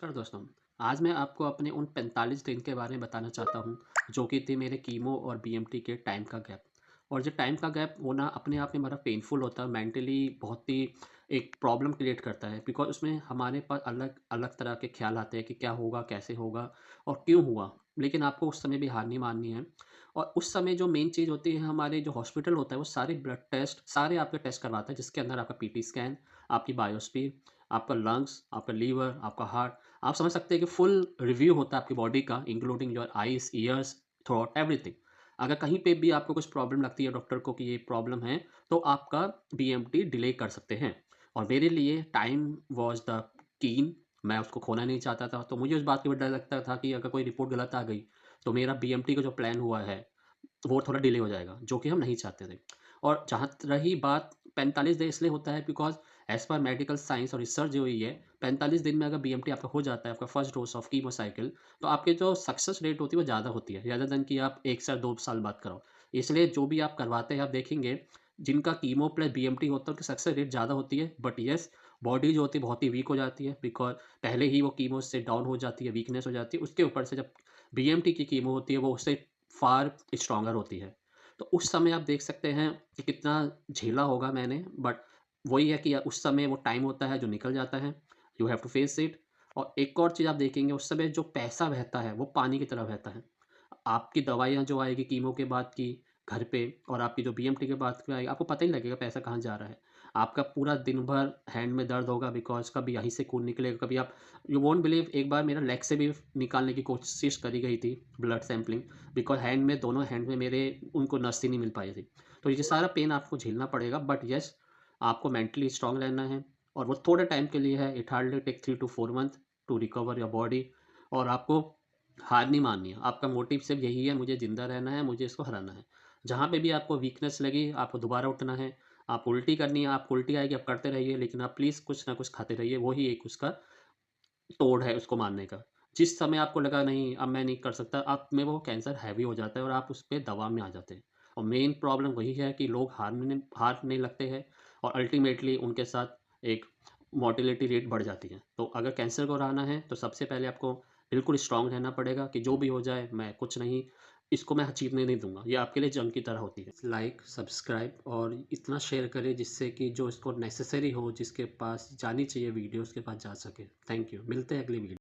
नमस्कार दोस्तों। आज मैं आपको अपने उन 45 दिन के बारे में बताना चाहता हूँ, जो कि थे मेरे कीमो और बीएमटी के टाइम का गैप। और जो टाइम का गैप वो ना अपने आप में बड़ा पेनफुल होता है, मेंटली बहुत ही एक प्रॉब्लम क्रिएट करता है बिकॉज़ उसमें हमारे पास अलग-अलग तरह के ख़्याल आते हैं कि क्या होगा, कैसे होगा और क्यों हुआ। लेकिन आपको उस समय भी हार नहीं माननी है और उस समय जो मेन चीज़ होती है हमारे जो हॉस्पिटल होता है वो सारे ब्लड टेस्ट, सारे आपके टेस्ट करवाता है जिसके अंदर आपका पीटी स्कैन, आपकी बायोप्सी, आपका लंग्स, आपका लीवर, आपका हार्ट, आप समझ सकते हैं कि फुल रिव्यू होता है आपकी बॉडी का including your eyes, years, throat everything. अगर कहीं पे भी आपको कुछ प्रॉब्लम लगती है डॉक्टर को कि ये प्रॉब्लम है, तो आपका बीएमटी डिले कर सकते हैं। और मेरे लिए टाइम वाज़ द कीन, मैं उसको खोना नहीं चाहता था, तो मुझे उस बात की भी डर लगता था कि अगर कोई रिपोर्ट गलत आ गई, तो मेरा बीएमटी का जो प्लान हुआ है वो थोड़ा डिले हो जाएगा, जो कि हम नहीं चाहते थे। और जहाँ रही बात 45 दिन इसलिए होता है because as per medical science और रिसर्च जो हुई है, 45 दिन में अगर बीएमटी आपका हो जाता है, आपका first dose of chemo cycle, तो आपकी जो सक्सेस रेट होती है वो ज़्यादा होती है, रेदर देन कि आप 1 साल 2 साल बाद कराओ। इसलिए जो भी आप करवाते हैं आप देखेंगे, जिनका कीमो प्लस बीएमटी होता है उनकी सक्सेस रेट ज़्यादा होती है। बट येस, बॉडी जो होती है बहुत ही वीक हो जाती है बिकॉज़ पहले ही वो कीमो से डाउन हो जाती है, वीकनेस हो जाती है। उसके ऊपर से जब बीएमटी की कीमो होती है वो उससे फ़ार स्ट्रॉन्गर होती है। तो उस समय आप देख सकते हैं कि कितना झेला होगा मैंने, बट वही है कि उस समय वो टाइम होता है जो निकल जाता है। You have to face it. और एक और चीज़ आप देखेंगे उस समय जो पैसा बहता है वो पानी की तरह बहता है। आपकी दवाइयाँ जो आएगी कीमो के बाद की घर पे और आपकी जो बीएमटी के बाद की आएगी, आपको पता ही नहीं लगेगा पैसा कहाँ जा रहा है। आपका पूरा दिन भर हैंड में दर्द होगा बिकॉज़ कभी यहीं से खून निकलेगा, कभी आप यू वोंट बिलीव एक बार मेरा लेग से भी निकालने की कोशिश करी गई थी ब्लड सैंपलिंग बिकॉज़ हैंड में दोनों हैंड में मेरे उनको नस ही नहीं मिल पाई थी। तो ये सारा पेन आपको झेलना पड़ेगा बट येस, आपको मेंटली स्ट्रॉन्ग रहना है और वो थोड़े टाइम के लिए है। It hardly take 3 to 4 month to recover your body. और आपको हार नहीं माननी है। आपका मोटिव सिर्फ़ यही है, मुझे ज़िंदा रहना है, मुझे इसको हराना है। जहाँ पे भी आपको वीकनेस लगी, आपको दोबारा उठना है। आप उल्टी करनी है, आपको उल्टी आएगी, आप करते रहिए, लेकिन आप प्लीज़ कुछ ना कुछ खाते रहिए। वो ही एक उसका तोड़ है उसको मारने का। जिस समय आपको लगा नहीं अब मैं नहीं कर सकता, आप में वो कैंसर हैवी हो जाता है और आप उस पे दवा में आ जाते हैं। और मेन प्रॉब्लम वही है कि लोग हारने लगते हैं और अल्टीमेटली उनके साथ एक मोर्टेलिटी रेट बढ़ जाती है। तो अगर कैंसर को हराना है तो सबसे पहले आपको बिल्कुल स्ट्रॉन्ग रहना पड़ेगा कि जो भी हो जाए मैं कुछ नहीं, इसको मैं जीतने नहीं दूँगा। ये आपके लिए जंग की तरह होती है। लाइक, सब्सक्राइब और इतना शेयर करें जिससे कि जो इसको नेसेसरी हो, जिसके पास जानी चाहिए वीडियो उसके पास जा सके। Thank you. मिलते हैं अगली वीडियो